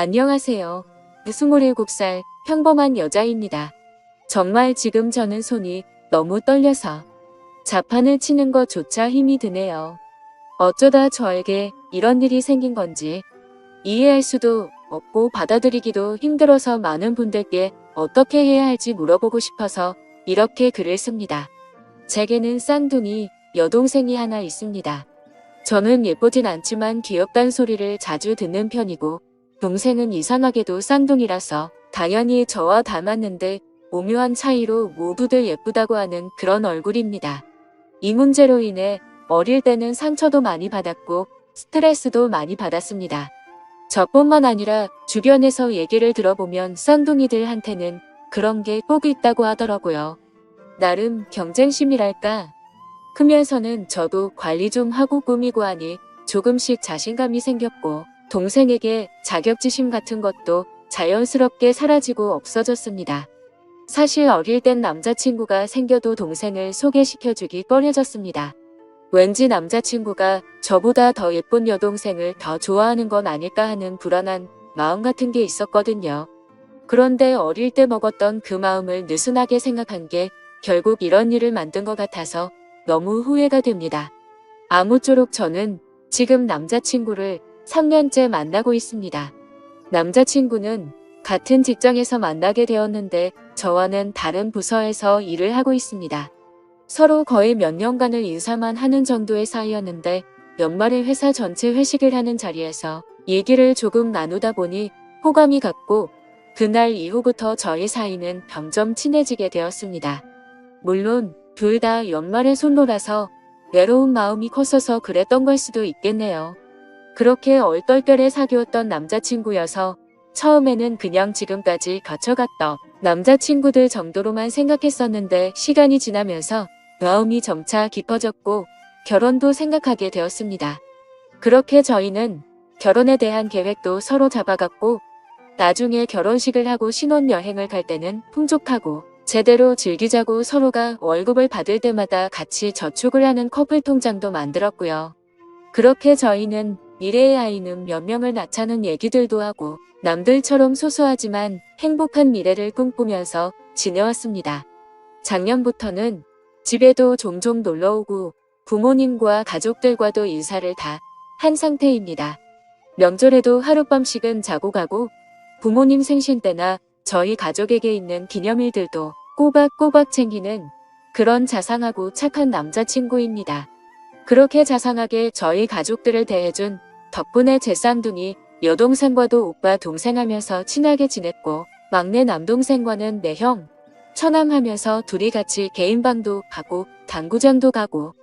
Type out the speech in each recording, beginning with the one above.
안녕하세요. 27살 평범한 여자입니다. 정말 지금 저는 손이 너무 떨려서 자판을 치는 것조차 힘이 드네요. 어쩌다 저에게 이런 일이 생긴 건지 이해할 수도 없고 받아들이기도 힘들어서 많은 분들께 어떻게 해야 할지 물어보고 싶어서 이렇게 글을 씁니다. 제게는 쌍둥이 여동생이 하나 있습니다. 저는 예쁘진 않지만 귀엽단 소리를 자주 듣는 편이고 동생은 이상하게도 쌍둥이라서 당연히 저와 닮았는데 오묘한 차이로 모두들 예쁘다고 하는 그런 얼굴입니다. 이 문제로 인해 어릴 때는 상처도 많이 받았고 스트레스도 많이 받았습니다. 저뿐만 아니라 주변에서 얘기를 들어보면 쌍둥이들한테는 그런 게 꼭 있다고 하더라고요. 나름 경쟁심이랄까? 크면서는 저도 관리 좀 하고 꾸미고 하니 조금씩 자신감이 생겼고 동생에게 자격지심 같은 것도 자연스럽게 사라지고 없어졌습니다. 사실 어릴 땐 남자친구가 생겨도 동생을 소개시켜주기 꺼려졌습니다. 왠지 남자친구가 저보다 더 예쁜 여동생을 더 좋아하는 건 아닐까 하는 불안한 마음 같은 게 있었거든요. 그런데 어릴 때 먹었던 그 마음을 느슨하게 생각한 게 결국 이런 일을 만든 것 같아서 너무 후회가 됩니다. 아무쪼록 저는 지금 남자친구를 3년째 만나고 있습니다. 남자친구는 같은 직장에서 만나게 되었는데 저와는 다른 부서에서 일을 하고 있습니다. 서로 거의 몇 년간을 인사만 하는 정도의 사이였는데 연말에 회사 전체 회식을 하는 자리에서 얘기를 조금 나누다 보니 호감이 갔고 그날 이후부터 저희 사이는 점점 친해지게 되었습니다. 물론 둘 다 연말에 솔로라서 외로운 마음이 컸어서 그랬던 걸 수도 있겠네요. 그렇게 얼떨결에 사귀었던 남자친구여서 처음에는 그냥 지금까지 거쳐갔던 남자친구들 정도로만 생각했었는데 시간이 지나면서 마음이 점차 깊어졌고 결혼도 생각하게 되었습니다. 그렇게 저희는 결혼에 대한 계획도 서로 잡아갔고 나중에 결혼식을 하고 신혼여행을 갈 때는 풍족하고 제대로 즐기자고 서로가 월급을 받을 때마다 같이 저축을 하는 커플 통장도 만들었고요. 그렇게 저희는 미래의 아이는 몇 명을 낳자는 얘기들도 하고 남들처럼 소소하지만 행복한 미래를 꿈꾸면서 지내왔습니다. 작년부터는 집에도 종종 놀러오고 부모님과 가족들과도 인사를 다 한 상태입니다. 명절에도 하룻밤씩은 자고 가고 부모님 생신 때나 저희 가족에게 있는 기념일들도 꼬박꼬박 챙기는 그런 자상하고 착한 남자친구입니다. 그렇게 자상하게 저희 가족들을 대해준 덕분에 제 쌍둥이 여동생과도 오빠 동생 하면서 친하게 지냈고 막내 남동생과는 내 형, 처남 하면서 둘이 같이 개인방도 가고 당구장도 가고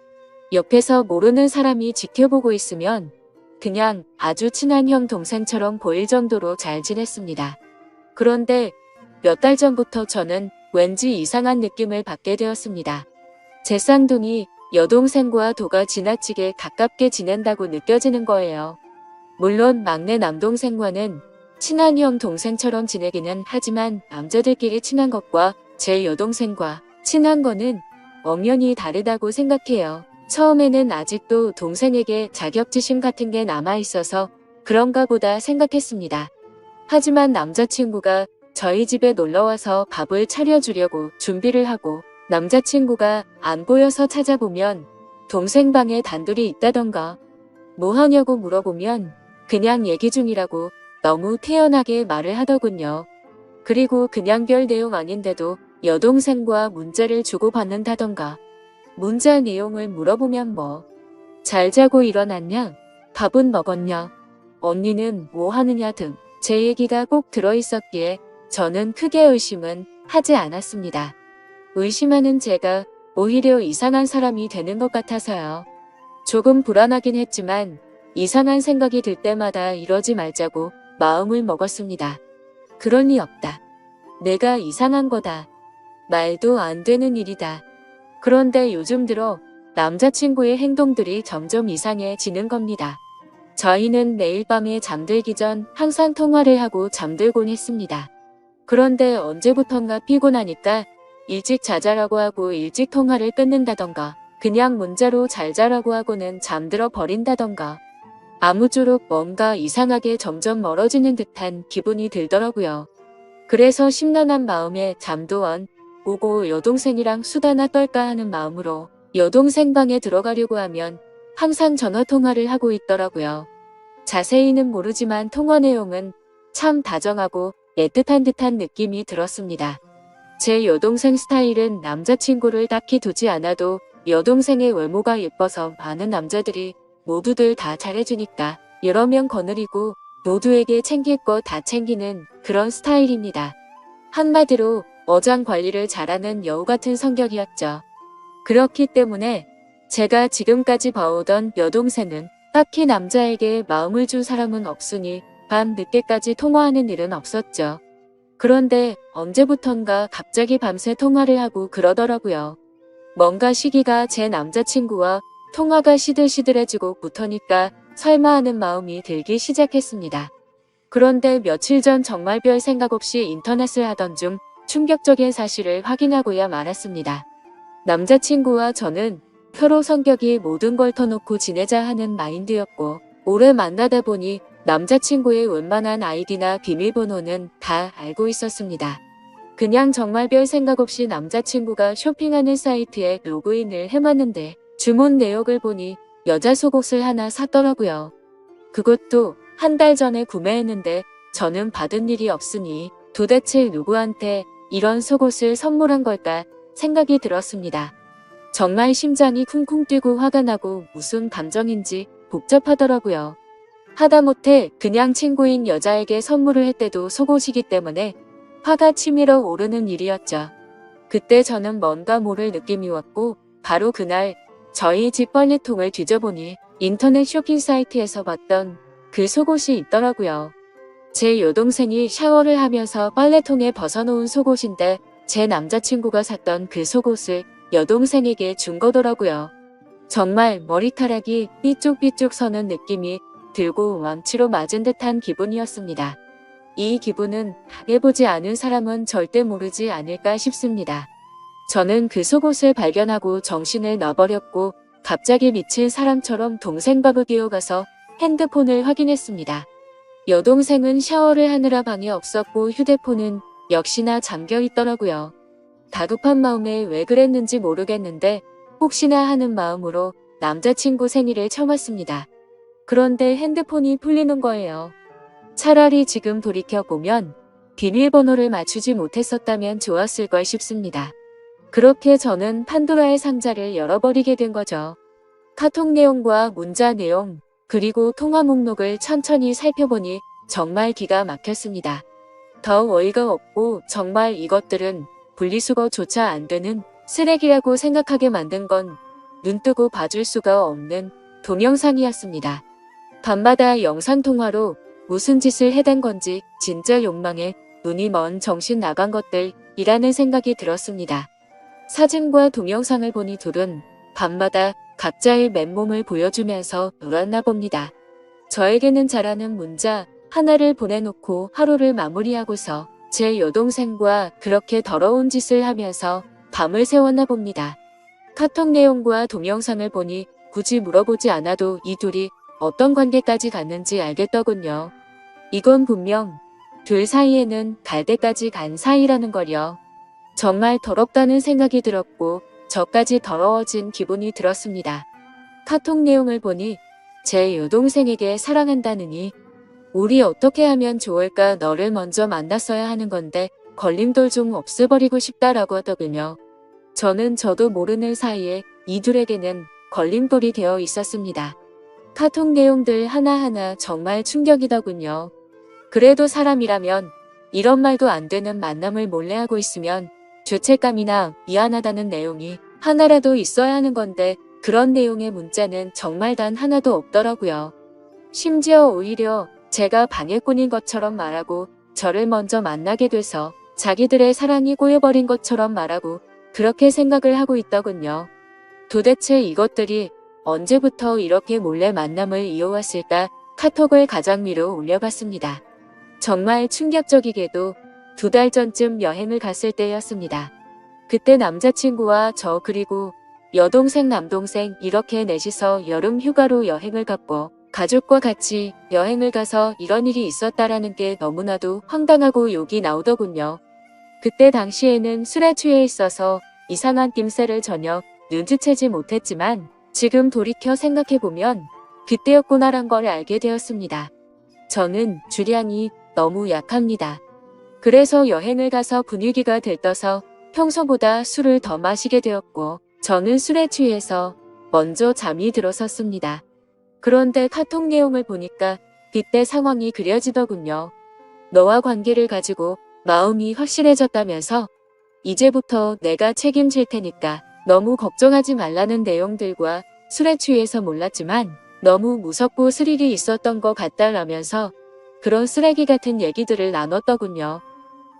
옆에서 모르는 사람이 지켜보고 있으면 그냥 아주 친한 형 동생처럼 보일 정도로 잘 지냈습니다. 그런데 몇 달 전부터 저는 왠지 이상한 느낌을 받게 되었습니다. 제 쌍둥이 여동생과 도가 지나치게 가깝게 지낸다고 느껴지는 거예요. 물론 막내 남동생과는 친한 형 동생처럼 지내기는 하지만 남자들끼리 친한 것과 제 여동생과 친한 거는 엄연히 다르다고 생각해요. 처음에는 아직도 동생에게 자격지심 같은 게 남아있어서 그런가 보다 생각했습니다. 하지만 남자친구가 저희 집에 놀러와서 밥을 차려주려고 준비를 하고 남자친구가 안 보여서 찾아보면 동생 방에 단둘이 있다던가 뭐 하냐고 물어보면 그냥 얘기 중이라고 너무 태연하게 말을 하더군요. 그리고 그냥 별 내용 아닌데도 여동생과 문자를 주고받는다던가 문자 내용을 물어보면 뭐 잘 자고 일어났냐? 밥은 먹었냐? 언니는 뭐 하느냐 등 제 얘기가 꼭 들어있었기에 저는 크게 의심은 하지 않았습니다. 의심하는 제가 오히려 이상한 사람이 되는 것 같아서요. 조금 불안하긴 했지만 이상한 생각이 들 때마다 이러지 말자고 마음을 먹었습니다. 그럴 리 없다. 내가 이상한 거다. 말도 안 되는 일이다. 그런데 요즘 들어 남자친구의 행동들이 점점 이상해지는 겁니다. 저희는 매일 밤에 잠들기 전 항상 통화를 하고 잠들곤 했습니다. 그런데 언제부턴가 피곤하니까 일찍 자자라고 하고 일찍 통화를 끊는다던가 그냥 문자로 잘 자라고 하고는 잠들어 버린다던가 아무쪼록 뭔가 이상하게 점점 멀어지는 듯한 기분이 들더라고요. 그래서 심란한 마음에 잠도 안 오고 여동생이랑 수다나 떨까 하는 마음으로 여동생 방에 들어가려고 하면 항상 전화통화를 하고 있더라고요. 자세히는 모르지만 통화 내용은 참 다정하고 애틋한 듯한 느낌이 들었습니다. 제 여동생 스타일은 남자친구를 딱히 두지 않아도 여동생의 외모가 예뻐서 많은 남자들이 모두들 다 잘해주니까 여러 명 거느리고 모두에게 챙길 거 다 챙기는 그런 스타일입니다. 한마디로 어장 관리를 잘하는 여우 같은 성격이었죠. 그렇기 때문에 제가 지금까지 봐오던 여동생은 딱히 남자에게 마음을 준 사람은 없으니 밤 늦게까지 통화하는 일은 없었죠. 그런데 언제부턴가 갑자기 밤새 통화를 하고 그러더라고요. 뭔가 시기가 제 남자친구와 통화가 시들시들해지고 부터니까 설마 하는 마음이 들기 시작했습니다. 그런데 며칠 전 정말 별 생각 없이 인터넷을 하던 중 충격적인 사실을 확인하고야 말았습니다. 남자친구와 저는 서로 성격이 모든 걸 터놓고 지내자 하는 마인드였고 오래 만나다 보니 남자친구의 웬만한 아이디나 비밀번호는 다 알고 있었습니다. 그냥 정말 별 생각 없이 남자친구가 쇼핑하는 사이트에 로그인을 해봤는데 주문 내역을 보니 여자 속옷을 하나 샀더라고요. 그것도 한 달 전에 구매했는데 저는 받은 일이 없으니 도대체 누구한테 이런 속옷을 선물한 걸까 생각이 들었습니다. 정말 심장이 쿵쿵 뛰고 화가 나고 무슨 감정인지 복잡하더라고요. 하다못해 그냥 친구인 여자에게 선물을 했대도 속옷이기 때문에 화가 치밀어 오르는 일이었죠. 그때 저는 뭔가 모를 느낌이 왔고 바로 그날 저희 집 빨래통을 뒤져보니 인터넷 쇼핑 사이트에서 봤던 그 속옷이 있더라고요. 제 여동생이 샤워를 하면서 빨래통에 벗어놓은 속옷인데 제 남자친구가 샀던 그 속옷을 여동생에게 준 거더라고요. 정말 머리카락이 삐쭉삐쭉 서는 느낌이 들고 왕치로 맞은 듯한 기분이었습니다. 이 기분은 당해보지 않은 사람은 절대 모르지 않을까 싶습니다. 저는 그 속옷을 발견하고 정신을 놔버렸고 갑자기 미친 사람처럼 동생 방을 뛰어가서 핸드폰을 확인했습니다. 여동생은 샤워를 하느라 방에 없었고 휴대폰은 역시나 잠겨 있더라고요. 다급한 마음에 왜 그랬는지 모르겠는데 혹시나 하는 마음으로 남자친구 생일을 참았습니다. 그런데 핸드폰이 풀리는 거예요. 차라리 지금 돌이켜보면 비밀번호를 맞추지 못했었다면 좋았을 걸 싶습니다. 그렇게 저는 판도라의 상자를 열어버리게 된 거죠. 카톡 내용과 문자 내용 그리고 통화 목록을 천천히 살펴보니 정말 기가 막혔습니다. 더 어이가 없고 정말 이것들은 분리수거조차 안 되는 쓰레기라고 생각하게 만든 건 눈뜨고 봐줄 수가 없는 동영상이었습니다. 밤마다 영상통화로 무슨 짓을 해댄 건지 진짜 욕망에 눈이 먼 정신 나간 것들이라는 생각이 들었습니다. 사진과 동영상을 보니 둘은 밤마다 각자의 맨몸을 보여주면서 놀았나 봅니다. 저에게는 잘하는 문자 하나를 보내놓고 하루를 마무리하고서 제 여동생과 그렇게 더러운 짓을 하면서 밤을 새웠나 봅니다. 카톡 내용과 동영상을 보니 굳이 물어보지 않아도 이 둘이 어떤 관계까지 갔는지 알겠더군요. 이건 분명 둘 사이에는 갈 때까지 간 사이라는 걸요. 정말 더럽다는 생각이 들었고 저까지 더러워진 기분이 들었습니다. 카톡 내용을 보니 제 여동생에게 사랑한다느니 우리 어떻게 하면 좋을까 너를 먼저 만났어야 하는 건데 걸림돌 좀 없애버리고 싶다라고 하더군요. 저는 저도 모르는 사이에 이둘에게는 걸림돌이 되어 있었습니다. 카톡 내용들 하나하나 정말 충격이더군요. 그래도 사람이라면 이런 말도 안 되는 만남을 몰래 하고 있으면 죄책감이나 미안하다는 내용이 하나라도 있어야 하는 건데 그런 내용의 문자는 정말 단 하나도 없더라고요. 심지어 오히려 제가 방해꾼인 것처럼 말하고 저를 먼저 만나게 돼서 자기들의 사랑이 꼬여버린 것처럼 말하고 그렇게 생각을 하고 있더군요. 도대체 이것들이 언제부터 이렇게 몰래 만남을 이어왔을까 카톡을 가장 위로 올려봤습니다. 정말 충격적이게도 2달 전쯤 여행을 갔을 때였습니다. 그때 남자친구와 저 그리고 여동생 남동생 이렇게 넷이서 여름 휴가로 여행을 갔고 가족과 같이 여행을 가서 이런 일이 있었다라는 게 너무나도 황당하고 욕이 나오더군요. 그때 당시에는 술에 취해 있어서 이상한 낌새를 전혀 눈치채지 못했지만 지금 돌이켜 생각해보면 그때였구나란 걸 알게 되었습니다. 저는 주량이 너무 약합니다. 그래서 여행을 가서 분위기가 들떠서 평소보다 술을 더 마시게 되었고 저는 술에 취해서 먼저 잠이 들었었습니다. 그런데 카톡 내용을 보니까 그때 상황이 그려지더군요. 너와 관계를 가지고 마음이 확실해졌다면서 이제부터 내가 책임질 테니까 너무 걱정하지 말라는 내용들과 술에 취해서 몰랐지만 너무 무섭고 스릴이 있었던 것 같다라면서 그런 쓰레기 같은 얘기들을 나눴더군요.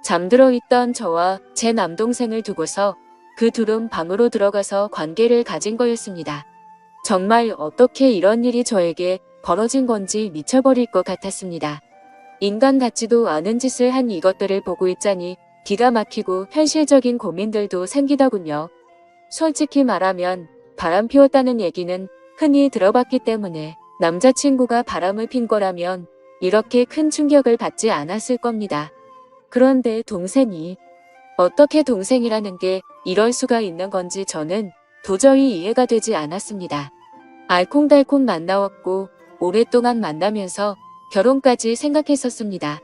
잠들어 있던 저와 제 남동생을 두고서 그 둘은 방으로 들어가서 관계를 가진 거였습니다. 정말 어떻게 이런 일이 저에게 벌어진 건지 미쳐버릴 것 같았습니다. 인간 같지도 않은 짓을 한 이것들을 보고 있자니 기가 막히고 현실적인 고민들도 생기더군요. 솔직히 말하면 바람 피웠다는 얘기는 흔히 들어봤기 때문에 남자친구가 바람을 핀 거라면 이렇게 큰 충격을 받지 않았을 겁니다. 그런데 동생이 어떻게 동생이라는 게 이럴 수가 있는 건지 저는 도저히 이해가 되지 않았습니다. 알콩달콩 만나왔고 오랫동안 만나면서 결혼까지 생각했었습니다.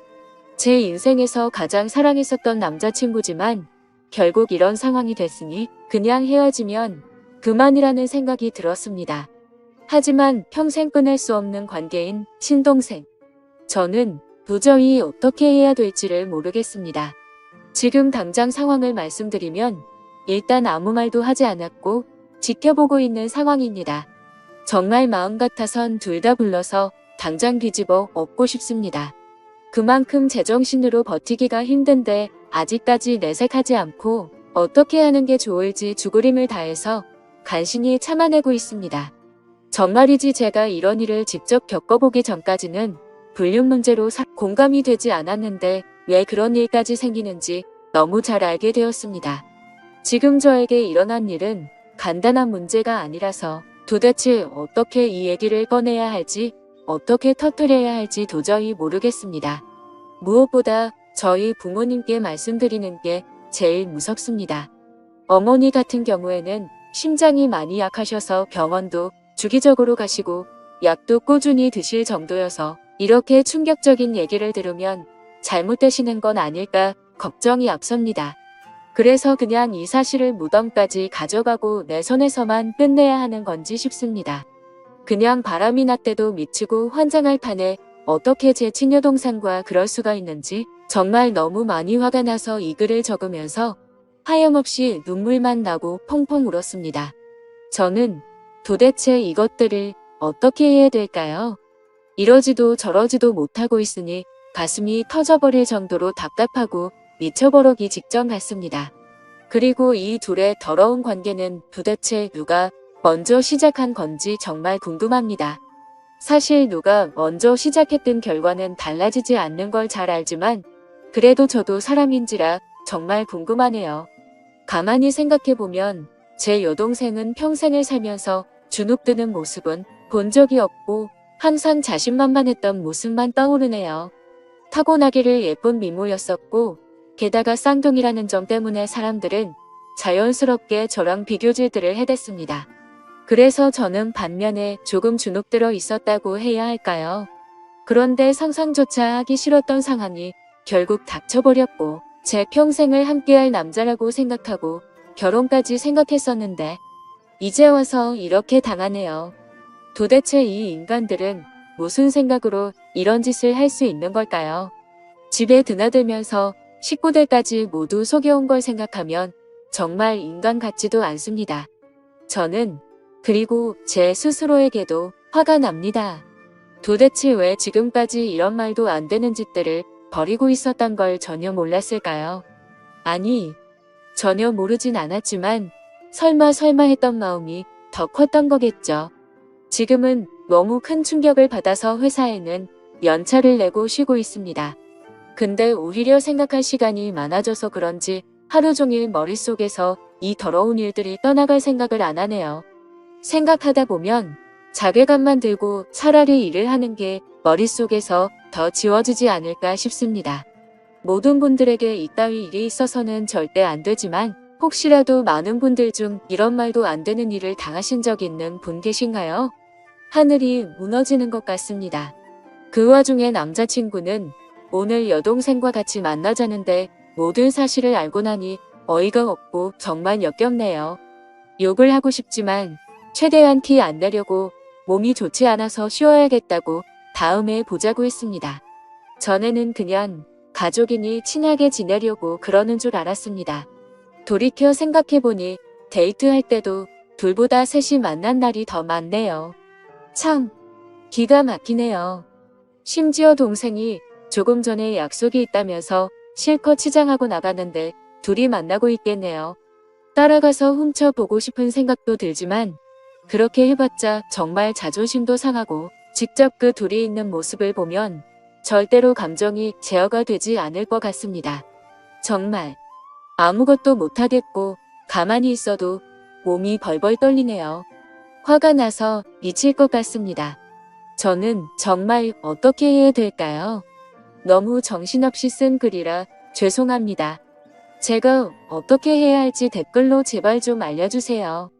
제 인생에서 가장 사랑했었던 남자친구지만 결국 이런 상황이 됐으니 그냥 헤어지면 그만이라는 생각이 들었습니다. 하지만 평생 끊을 수 없는 관계인 친동생. 저는 도저히 어떻게 해야 될지를 모르겠습니다. 지금 당장 상황을 말씀드리면 일단 아무 말도 하지 않았고 지켜보고 있는 상황입니다. 정말 마음 같아선 둘 다 불러서 당장 뒤집어 엎고 싶습니다. 그만큼 제정신으로 버티기가 힘든데 아직까지 내색하지 않고 어떻게 하는 게 좋을지 죽으림을 다해서 간신히 참아내고 있습니다. 정말이지 제가 이런 일을 직접 겪어보기 전까지는 불륜 문제로 공감이 되지 않았는데 왜 그런 일까지 생기는지 너무 잘 알게 되었습니다. 지금 저에게 일어난 일은 간단한 문제가 아니라서 도대체 어떻게 이 얘기를 꺼내야 할지 어떻게 터뜨려야 할지 도저히 모르겠습니다. 무엇보다 저희 부모님께 말씀드리는 게 제일 무섭습니다. 어머니 같은 경우에는 심장이 많이 약하셔서 병원도 주기적으로 가시고 약도 꾸준히 드실 정도여서 이렇게 충격적인 얘기를 들으면 잘못되시는 건 아닐까 걱정이 앞섭니다. 그래서 그냥 이 사실을 무덤까지 가져가고 내 손에서만 끝내야 하는 건지 싶습니다. 그냥 바람이 났대도 미치고 환장할 판에 어떻게 제 친여동생과 그럴 수가 있는지 정말 너무 많이 화가 나서 이 글을 적으면서 하염없이 눈물만 나고 펑펑 울었습니다. 저는 도대체 이것들을 어떻게 해야 될까요? 이러지도 저러지도 못하고 있으니 가슴이 터져버릴 정도로 답답하고 미쳐버리기 직전 같습니다. 그리고 이 둘의 더러운 관계는 도대체 누가 먼저 시작한 건지 정말 궁금합니다. 사실 누가 먼저 시작했든 결과는 달라지지 않는 걸 잘 알지만 그래도 저도 사람인지라 정말 궁금하네요. 가만히 생각해보면 제 여동생은 평생을 살면서 주눅드는 모습은 본 적이 없고 항상 자신만만했던 모습만 떠오르네요. 타고나기를 예쁜 미모였었고 게다가 쌍둥이라는 점 때문에 사람들은 자연스럽게 저랑 비교질들을 해댔습니다. 그래서 저는 반면에 조금 주눅들어 있었다고 해야 할까요? 그런데 상상조차 하기 싫었던 상황이 결국 닥쳐버렸고 제 평생을 함께할 남자라고 생각하고 결혼까지 생각했었는데 이제 와서 이렇게 당하네요. 도대체 이 인간들은 무슨 생각으로 이런 짓을 할 수 있는 걸까요? 집에 드나들면서 식구들까지 모두 속여온 걸 생각하면 정말 인간 같지도 않습니다. 저는 그리고 제 스스로에게도 화가 납니다. 도대체 왜 지금까지 이런 말도 안 되는 짓들을 벌이고 있었던 걸 전혀 몰랐을까요? 아니, 전혀 모르진 않았지만 설마 했던 마음이 더 컸던 거겠죠. 지금은 너무 큰 충격을 받아서 회사에는 연차를 내고 쉬고 있습니다. 근데 오히려 생각할 시간이 많아져서 그런지 하루 종일 머릿속에서 이 더러운 일들이 떠나갈 생각을 안 하네요. 생각하다 보면 자괴감만 들고 차라리 일을 하는 게 머릿속에서 더 지워지지 않을까 싶습니다. 모든 분들에게 이따위 일이 있어서는 절대 안 되지만 혹시라도 많은 분들 중 이런 말도 안 되는 일을 당하신 적 있는 분 계신가요? 하늘이 무너지는 것 같습니다. 그 와중에 남자친구는 오늘 여동생과 같이 만나자는데 모든 사실을 알고 나니 어이가 없고 정말 역겹네요. 욕을 하고 싶지만 최대한 티 안 내려고 몸이 좋지 않아서 쉬어야겠다고 다음에 보자고 했습니다. 전에는 그냥 가족이니 친하게 지내려고 그러는 줄 알았습니다. 돌이켜 생각해보니 데이트할 때도 둘보다 셋이 만난 날이 더 많네요. 참, 기가 막히네요. 심지어 동생이 조금 전에 약속이 있다면서 실컷 치장하고 나가는데 둘이 만나고 있겠네요. 따라가서 훔쳐보고 싶은 생각도 들지만 그렇게 해봤자 정말 자존심도 상하고 직접 그 둘이 있는 모습을 보면 절대로 감정이 제어가 되지 않을 것 같습니다. 정말 아무것도 못하겠고 가만히 있어도 몸이 벌벌 떨리네요. 화가 나서 미칠 것 같습니다. 저는 정말 어떻게 해야 될까요? 너무 정신없이 쓴 글이라 죄송합니다. 제가 어떻게 해야 할지 댓글로 제발 좀 알려주세요.